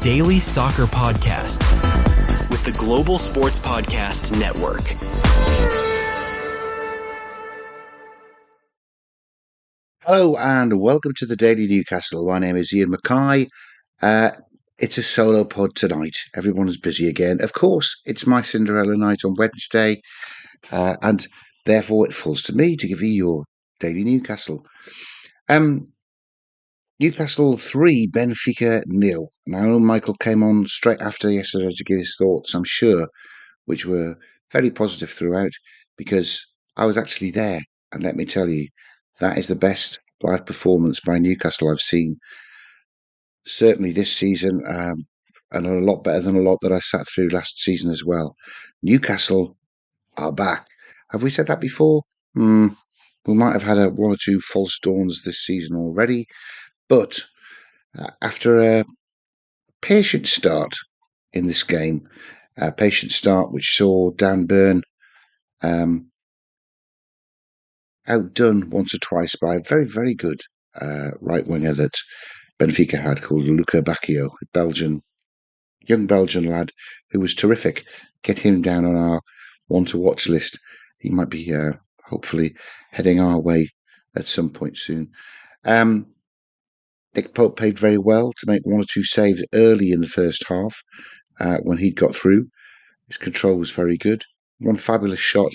daily soccer podcast with the Global Sports Podcast Network. Hello and welcome to the Daily Newcastle. My name is Iain Mackay. It's a solo pod tonight. Everyone is busy again. Of course, it's my Cinderella night on Wednesday, and therefore it falls to me to give you your Daily Newcastle. Newcastle 3, Benfica 0. Now, Michael came on straight after yesterday to give his thoughts, I'm sure, which were very positive throughout, because I was actually there. And let me tell you, that is the best live performance by Newcastle I've seen, certainly this season, and a lot better than a lot that I sat through last season as well. Newcastle are back. Have we said that before? We might have had one or two false dawns this season already, but after a patient start in this game, a patient start which saw Dan Burn outdone once or twice by a very, very good right winger that Benfica had called Luca Bacchio, a young Belgian lad who was terrific. Get him down on our one to watch list. He might be hopefully heading our way at some point soon. Nick Pope played very well to make one or two saves early in the first half when he'd got through. His control was very good. One fabulous shot,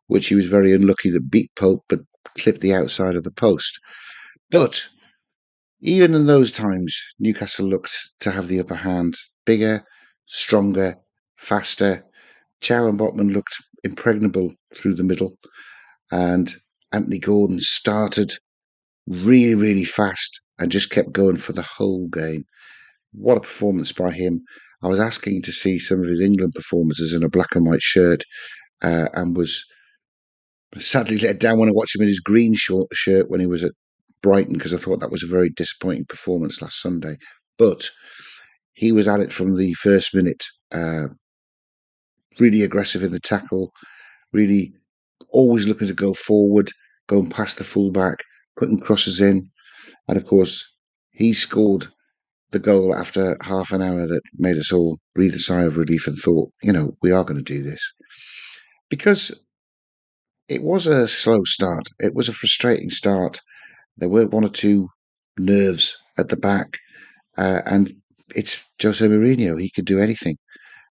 which he was very unlucky that beat Pope but clipped the outside of the post. But even in those times, Newcastle looked to have the upper hand. Bigger, stronger, faster. Chow and Botman looked impregnable through the middle. And Anthony Gordon started really, really fast and just kept going for the whole game. What a performance by him. I was asking to see some of his England performances in a black and white shirt and was sadly let down when I watched him in his green shirt when he was at Brighton, because I thought that was a very disappointing performance last Sunday. But he was at it from the first minute, really aggressive in the tackle, really always looking to go forward, going past the fullback, putting crosses in. And of course, he scored the goal after half an hour that made us all breathe a sigh of relief and thought, we are going to do this. Because it was a slow start. It was a frustrating start. There were one or two nerves at the back. And it's Jose Mourinho. He could do anything.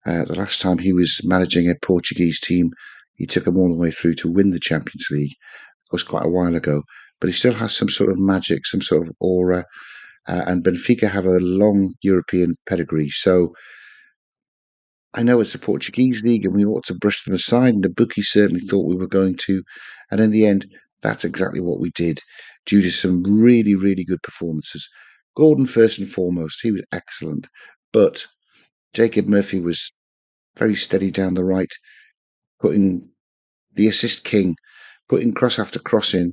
The last time he was managing a Portuguese team, he took them all the way through to win the Champions League. It was quite a while ago. But he still has some sort of magic, some sort of aura. And Benfica have a long European pedigree. So I know it's the Portuguese league and we ought to brush them aside. And the bookies certainly thought we were going to. And in the end, that's exactly what we did, due to some really, really good performances. Gordon, first and foremost, he was excellent. But Jacob Murphy was very steady down the right, putting the assist king, putting cross after cross in.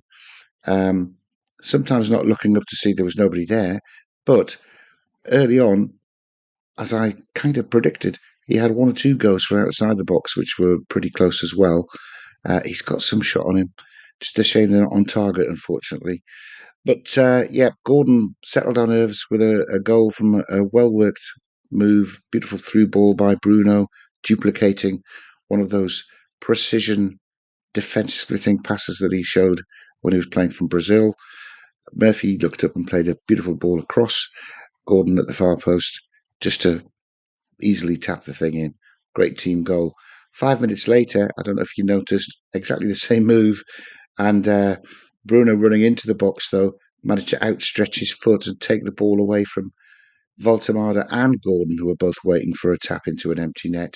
Sometimes not looking up to see there was nobody there. But early on, as I kind of predicted, he had one or two goals from outside the box, which were pretty close as well. He's got some shot on him. Just a shame they're not on target, unfortunately. But Gordon settled our nerves with a goal from a well-worked move, beautiful through ball by Bruno, duplicating one of those precision defence-splitting passes that he showed when he was playing from Brazil. Murphy looked up and played a beautiful ball across. Gordon at the far post, just to easily tap the thing in. Great team goal. 5 minutes later, I don't know if you noticed, exactly the same move. And Bruno running into the box, though, managed to outstretch his foot and take the ball away from Voltemada and Gordon, who were both waiting for a tap into an empty net.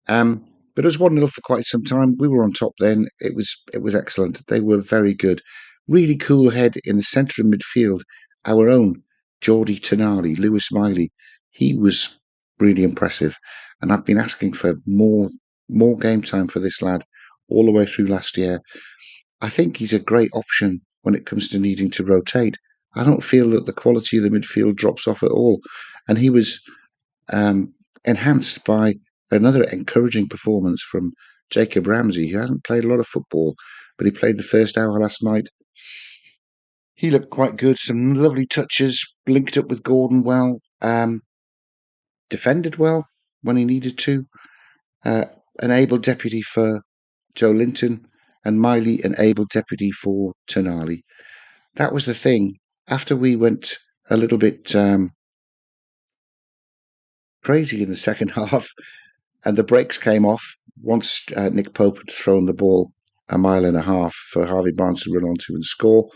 But it was 1-0 for quite some time. We were on top then. It was excellent. They were very good. Really cool head in the centre of midfield. Our own Geordie Tonali, Lewis Miley. He was really impressive. And I've been asking for more game time for this lad all the way through last year. I think he's a great option when it comes to needing to rotate. I don't feel that the quality of the midfield drops off at all. And he was enhanced by another encouraging performance from Jacob Ramsey, who hasn't played a lot of football, but he played the first hour last night. He looked quite good. Some lovely touches, linked up with Gordon well. defended well when he needed to. An able deputy for Joe Linton, and Miley an able deputy for Tonali. That was the thing. After we went a little bit crazy in the second half, and the brakes came off once Nick Pope had thrown the ball a mile and a half for Harvey Barnes to run onto and score.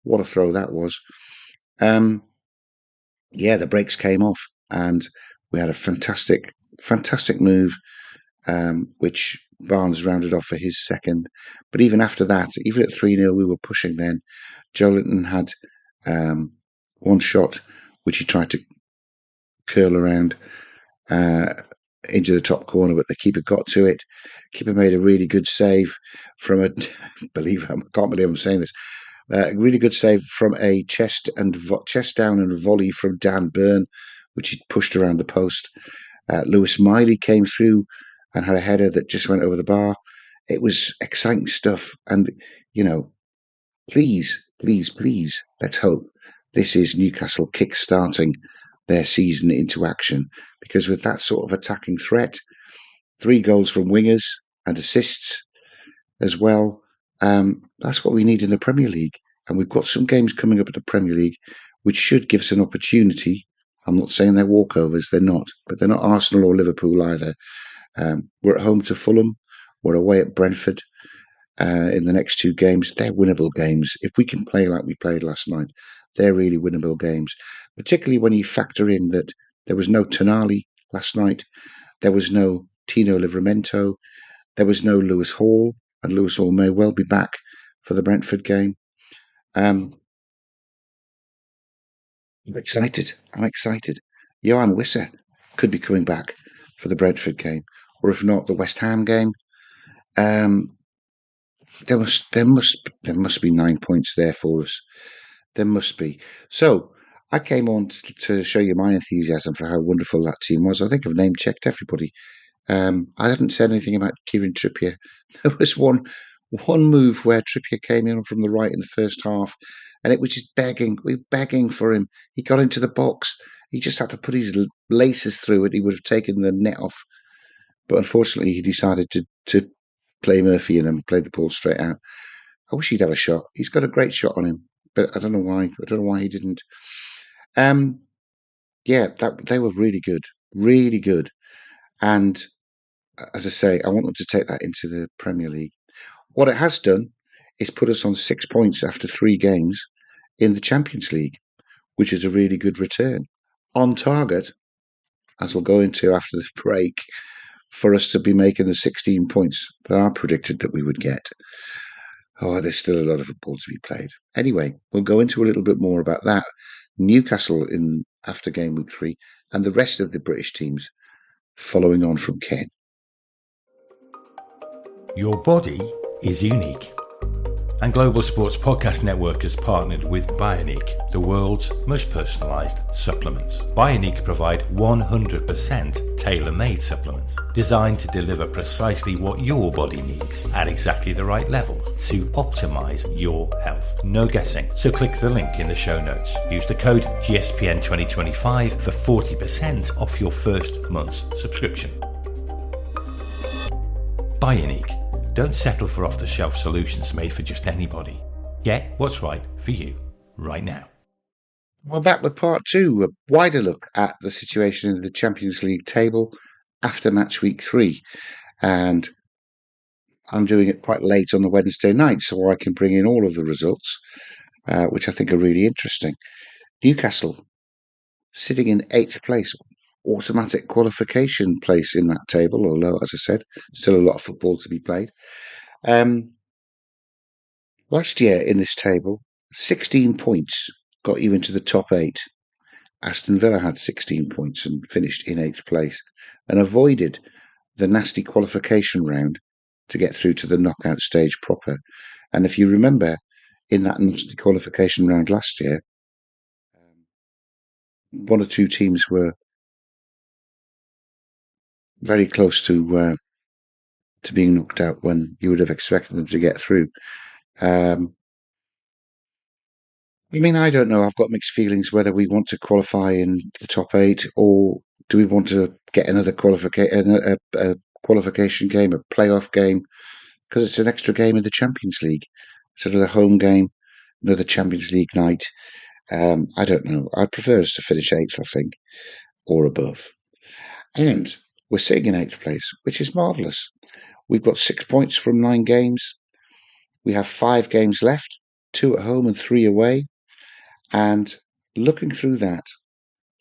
What a throw that was. Yeah, the brakes came off, and we had a fantastic move, which Barnes rounded off for his second. But even after that, even at 3-0, we were pushing then. Joe Linton had one shot, which he tried to curl around into the top corner, but the keeper got to it. Keeper made a really good save from a can't believe I'm saying this. A really good save from a chest down and volley from Dan Burn, which he pushed around the post. Lewis Miley came through and had a header that just went over the bar. It was exciting stuff, and please, let's hope this is Newcastle kick-starting their season into action, because with that sort of attacking threat, 3 goals from wingers and assists as well, that's what we need in the Premier League. And we've got some games coming up at the Premier League which should give us an opportunity. I'm not saying they're walkovers, they're not, but they're not Arsenal or Liverpool either. We're at home to Fulham, we're away at Brentford. In the next 2 games, they're winnable games. If we can play like we played last night, they're really winnable games, particularly when you factor in that there was no Tonali last night, there was no Tino Livramento, there was no Lewis Hall, and Lewis Hall may well be back for the Brentford game. I'm excited. Johan Wissa could be coming back for the Brentford game, or if not, the West Ham game. There must be 9 points there for us. There must be. So I came on to show you my enthusiasm for how wonderful that team was. I think I've name checked everybody. I haven't said anything about Kieran Trippier. There was one move where Trippier came in from the right in the first half, and it was just begging. We were begging for him. He got into the box. He just had to put his laces through it. He would have taken the net off, but unfortunately, he decided to play Murphy and play the ball straight out. I wish he'd have a shot. He's got a great shot on him, but I don't know why. I don't know why he didn't. Yeah, they were really good, really good. And as I say, I want them to take that into the Premier League. What it has done is put us on 6 points after 3 games in the Champions League, which is a really good return. On target, as we'll go into after the break, for us to be making the 16 points that I predicted that we would get. Oh, there's still a lot of football to be played. Anyway, we'll go into a little bit more about that. Newcastle in after game week 3, and the rest of the British teams following on from Ken. Your body is unique. And Global Sports Podcast Network has partnered with Bioniq, the world's most personalised supplements. Bioniq provide 100% tailor-made supplements designed to deliver precisely what your body needs at exactly the right levels to optimise your health. No guessing. So click the link in the show notes. Use the code GSPN2025 for 40% off your first month's subscription. Bioniq. Don't settle for off-the-shelf solutions made for just anybody. Get what's right for you right now. We're back with part 2, a wider look at the situation in the Champions League table after match week 3. And I'm doing it quite late on the Wednesday night, so I can bring in all of the results, which I think are really interesting. Newcastle sitting in 8th place, automatic qualification place in that table, although, as I said, still a lot of football to be played. Last year in this table, 16 points got you into the top 8. Aston Villa had 16 points and finished in 8th place and avoided the nasty qualification round to get through to the knockout stage proper. And if you remember, in that nasty qualification round last year, 1 or 2 teams were very close to being knocked out when you would have expected them to get through. I mean, I don't know. I've got mixed feelings whether we want to qualify in the top 8 or do we want to get another qualification game, a playoff game? Because it's an extra game in the Champions League. It's another home game, another Champions League night. I don't know. I'd prefer us to finish 8th, I think, or above. And we're sitting in 8th place, which is marvellous. We've got 6 points from 9 games. We have 5 games left, 2 at home and 3 away. And looking through that,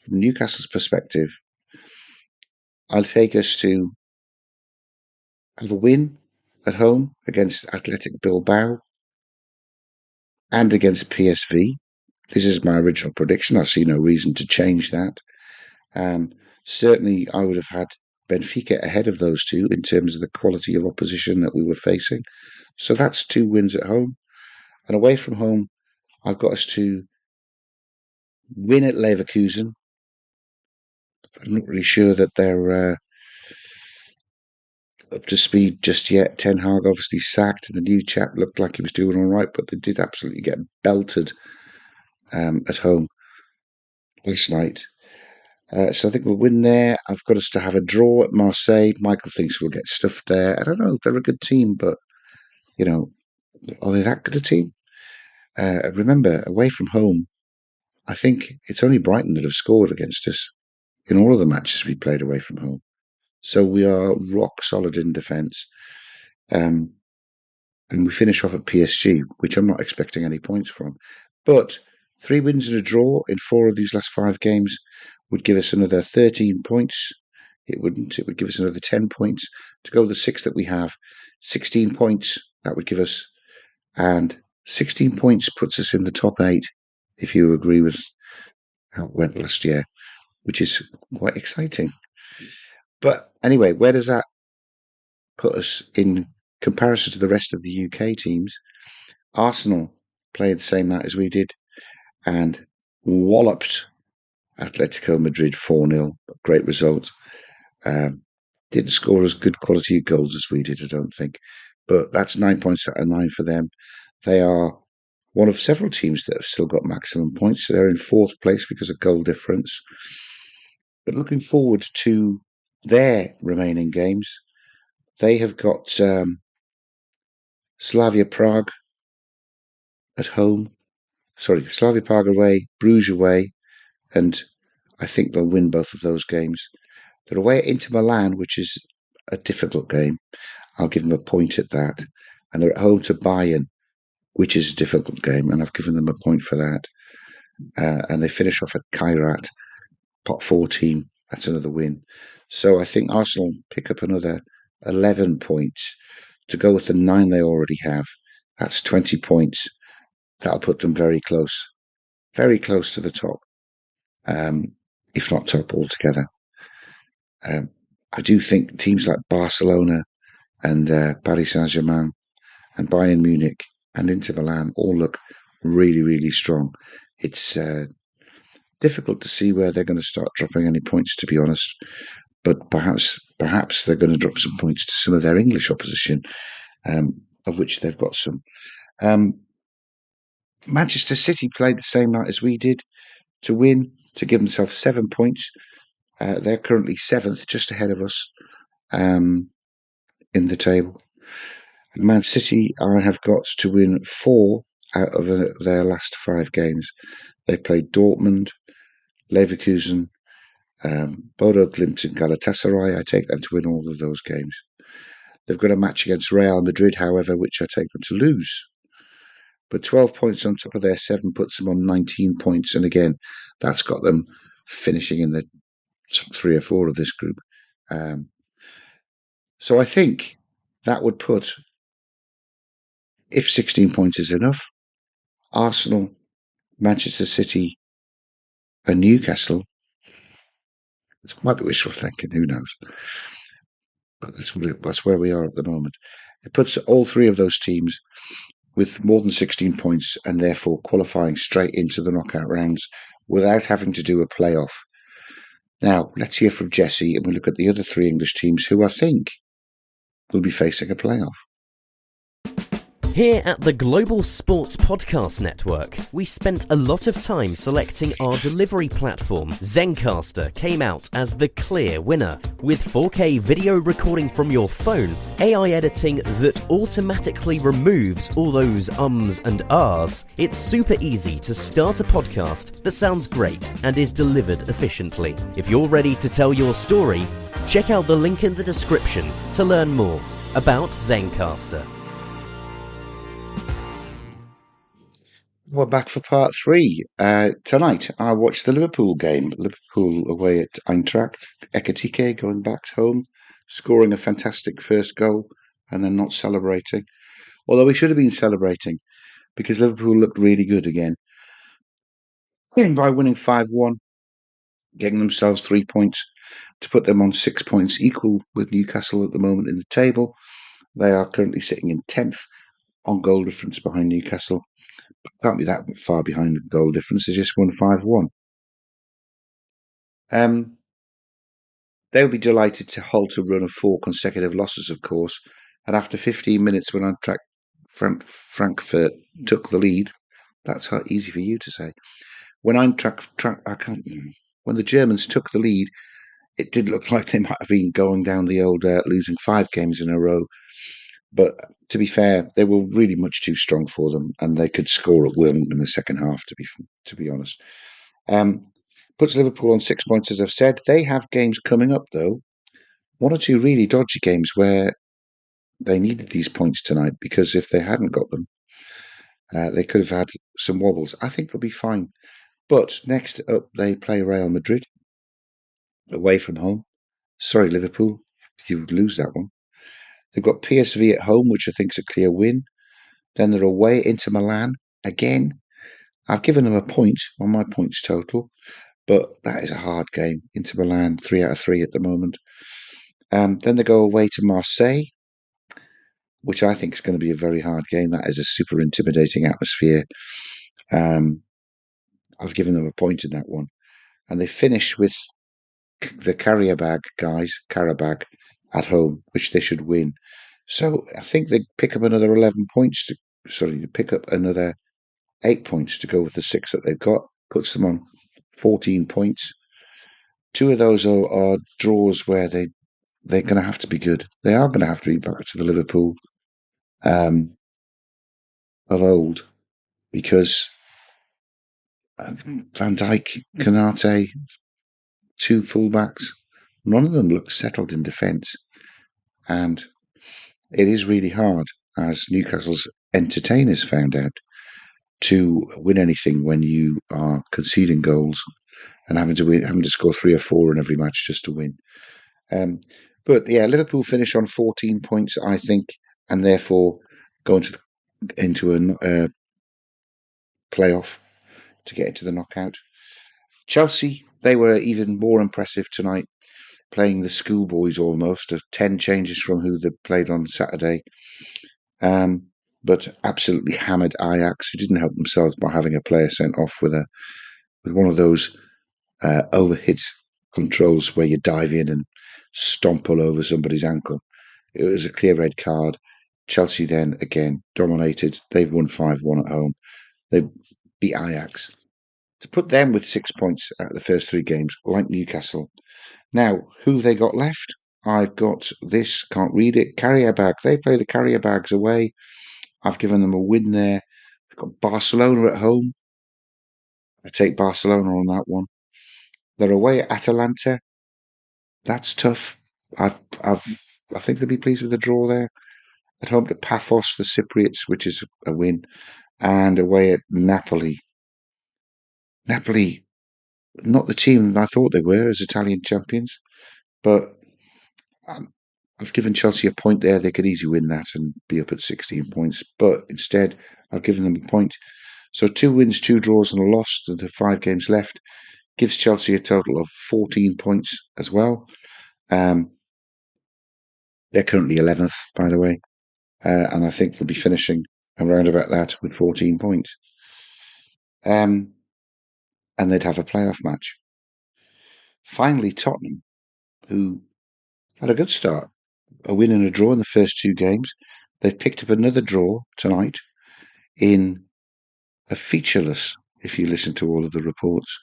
from Newcastle's perspective, I'll take us to have a win at home against Athletic Bilbao and against PSV. This is my original prediction. I see no reason to change that. Certainly, I would have had Benfica ahead of those two in terms of the quality of opposition that we were facing. So that's 2 wins at home. And away from home, I've got us to win at Leverkusen. I'm not really sure that they're up to speed just yet. Ten Hag obviously sacked, and the new chap looked like he was doing all right, but they did absolutely get belted at home last night. So I think we'll win there. I've got us to have a draw at Marseille. Michael thinks we'll get stuffed there. I don't know. They're a good team, but, are they that good a team? Remember, away from home, I think it's only Brighton that have scored against us in all of the matches we played away from home. So we are rock solid in defence. And we finish off at PSG, which I'm not expecting any points from. But 3 wins and a draw in 4 of these last 5 games would give us another 13 points. It wouldn't. It would give us another 10 points to go with the 6 that we have. 16 points that would give us. And 16 points puts us in the top 8, if you agree with how it went last year, which is quite exciting. But anyway, where does that put us in comparison to the rest of the UK teams? Arsenal played the same night as we did and walloped Atletico Madrid 4-0. Great result. Didn't score as good quality goals as we did, I don't think. But that's 9 points out of 9 for them. They are one of several teams that have still got maximum points. So they're in 4th place because of goal difference. But looking forward to their remaining games, they have got Slavia Prague at home. Sorry, Slavia Prague away, Bruges away, and I think they'll win both of those games. They're away at Inter Milan, which is a difficult game. I'll give them a point at that. And they're at home to Bayern, which is a difficult game, and I've given them a point for that. And they finish off at Kairat, pot 14. That's another win. So I think Arsenal pick up another 11 points to go with the 9 they already have. That's 20 points. That'll put them very close to the top, if not top altogether. I do think teams like Barcelona and Paris Saint-Germain and Bayern Munich and Inter Milan all look really, really strong. It's difficult to see where they're going to start dropping any points, to be honest. But perhaps they're going to drop some points to some of their English opposition, of which they've got some. Manchester City played the same night as we did to win, to give themselves 7 points. They're currently 7th, just ahead of us in the table. Man City, I have got to win 4 out of their last 5 games. They played Dortmund, Leverkusen, Bodo Glimt and Galatasaray. I take them to win all of those games. They've got a match against Real Madrid, however, which I take them to lose. But 12 points on top of their 7 puts them on 19 points. And again, that's got them finishing in the top 3 or 4 of this group. So I think that would put, if 16 points is enough, Arsenal, Manchester City, and Newcastle. It might be wishful thinking, who knows? But that's where we are at the moment. It puts all 3 of those teams with more than 16 points and therefore qualifying straight into the knockout rounds without having to do a playoff. Now, let's hear from Jesse and we'll look at the other 3 English teams who I think will be facing a playoff. Here at the Global Sports Podcast Network, we spent a lot of time selecting our delivery platform. Zencastr came out as the clear winner. With 4K video recording from your phone, AI editing that automatically removes all those ums and ahs, it's super easy to start a podcast that sounds great and is delivered efficiently. If you're ready to tell your story, check out the link in the description to learn more about Zencastr. We're back for part 3. Tonight, I watched the Liverpool game. Liverpool away at Eintracht. Ekitike going back home, scoring a fantastic first goal and then not celebrating. Although he should have been celebrating because Liverpool looked really good again. By winning 5-1, getting themselves 3 points to put them on 6 points, equal with Newcastle at the moment in the table. They are currently sitting in 10th on goal difference behind Newcastle. Can't be that far behind the goal difference. They just won 5-1. They'll be delighted to halt a run of 4 consecutive losses, of course. And after 15 minutes, when Frankfurt took the lead, that's how easy for you to say. When the Germans took the lead, it did look like they might have been going down the old losing 5 games in a row. But to be fair, they were really much too strong for them, and they could score at will in the second half. To be honest, puts Liverpool on 6 points, as I've said. They have games coming up, though. 1 or 2 really dodgy games where they needed these points tonight, because if they hadn't got them, they could have had some wobbles. I think they'll be fine. But next up, they play Real Madrid away from home. Sorry, Liverpool, if you lose that one. They've got PSV at home, which I think is a clear win. Then they're away into Milan again. I've given them a point on my points total, but that is a hard game. Inter Milan, 3 out of 3 at the moment. Then they go away to Marseille, which I think is going to be a very hard game. That is a super intimidating atmosphere. I've given them a point in that one. And they finish with the Karabag guys, Karabag, at home, which they should win. So I think they pick up another 11 points. They pick up another 8 points to go with the 6 that they've got. Puts them on 14 points. 2 of those are draws where they're going to have to be good. They are going to have to be back to the Liverpool of old, because Van Dijk, Konate, 2 fullbacks, none of them look settled in defence. And it is really hard, as Newcastle's entertainers found out, to win anything when you are conceding goals and having to score 3 or 4 in every match just to win. But yeah, Liverpool finish on 14 points, I think, and therefore go into a playoff to get into the knockout. Chelsea, they were even more impressive tonight, playing the schoolboys almost, of 10 changes from who they played on Saturday. But absolutely hammered Ajax, who didn't help themselves by having a player sent off with one of those overhit controls where you dive in and stomp all over somebody's ankle. It was a clear red card. Chelsea then, again, dominated. They've won 5-1 at home. They beat Ajax. To put them with 6 points out of the first 3 games, like Newcastle. Now, who have they got left? I've got this, can't read it, Karabag. They play the Karabags away. I've given them a win there. They've got Barcelona at home. I take Barcelona on that one. They're away at Atalanta. That's tough. I think they'll be pleased with the draw there. At home to Paphos, the Cypriots, which is a win, and away at Napoli. Napoli, not the team that I thought they were as Italian champions, but I've given Chelsea a point there. They could easily win that and be up at 16 points, but instead I've given them a point. So 2 wins, 2 draws, and a loss to the 5 games left gives Chelsea a total of 14 points as well. They're currently 11th, by the way, and I think they'll be finishing around about that with 14 points. And they'd have a playoff match. Finally, Tottenham, who had a good start, a win and a draw in the first 2 games. they've picked up another draw tonight in a featureless, if you listen to all of the reports,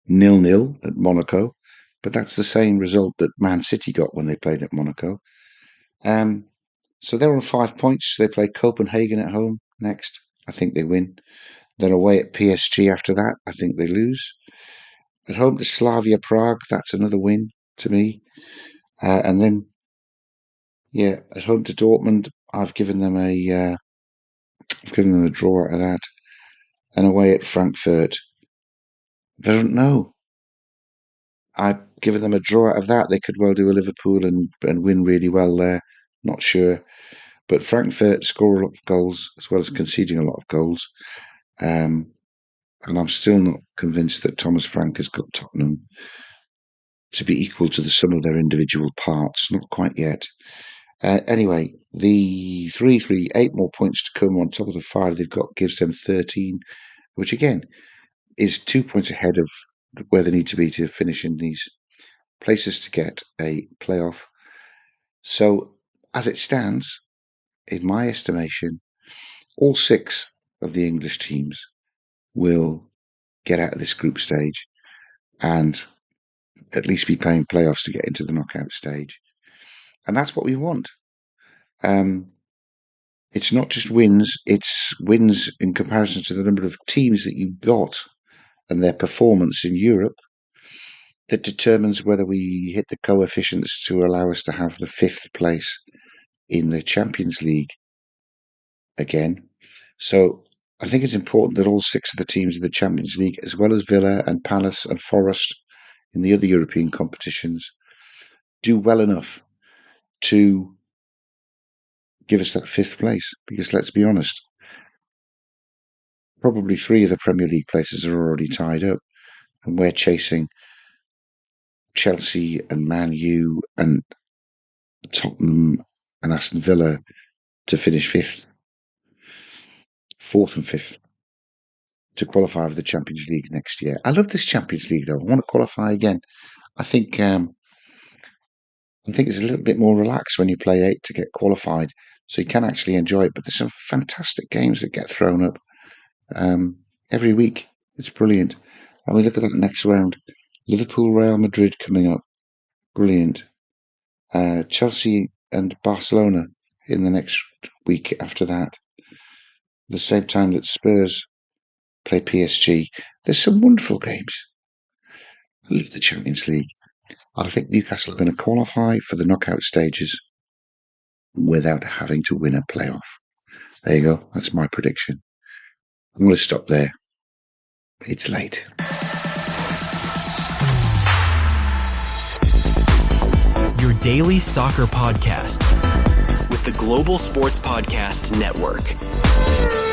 0-0 at Monaco. But that's the same result that Man City got when they played at Monaco. So they're on 5 points. They play Copenhagen at home next. I think they win. Then away at PSG after that. I think they lose. At home to Slavia Prague. That's another win to me. And then, at home to Dortmund. I've given them a draw out of that. And away at Frankfurt. I don't know. I've given them a draw out of that. They could well do a Liverpool and win really well there. Not sure. But Frankfurt score a lot of goals as well as conceding a lot of goals. And I'm still not convinced that Thomas Frank has got Tottenham to be equal to the sum of their individual parts. Not quite yet. Anyway, the 8 more points to come on top of the 5 they've got gives them 13, which again is 2 points ahead of where they need to be to finish in these places to get a playoff. So as it stands, in my estimation, all 6 of the English teams will get out of this group stage and at least be playing playoffs to get into the knockout stage. And that's what we want. It's not just wins, it's wins in comparison to the number of teams that you've got and their performance in Europe that determines whether we hit the coefficients to allow us to have the 5th place in the Champions League again. So I think it's important that all 6 of the teams in the Champions League, as well as Villa and Palace and Forest in the other European competitions, do well enough to give us that 5th place. Because let's be honest, probably 3 of the Premier League places are already tied up, and we're chasing Chelsea and Man U and Tottenham and Aston Villa to finish 4th and 5th to qualify for the Champions League next year. I love this Champions League, though. I want to qualify again. I think it's a little bit more relaxed when you play 8 to get qualified, so you can actually enjoy it. But there's some fantastic games that get thrown up every week. It's brilliant. And we look at that next round. Liverpool, Real Madrid coming up. Brilliant. Chelsea and Barcelona in the next week after that. The same time that Spurs play PSG. There's some wonderful games. I love the Champions League. I think Newcastle are going to qualify for the knockout stages without having to win a playoff. There you go. That's my prediction. I'm going to stop there. It's late. Your daily soccer podcast with the Global Sports Podcast Network.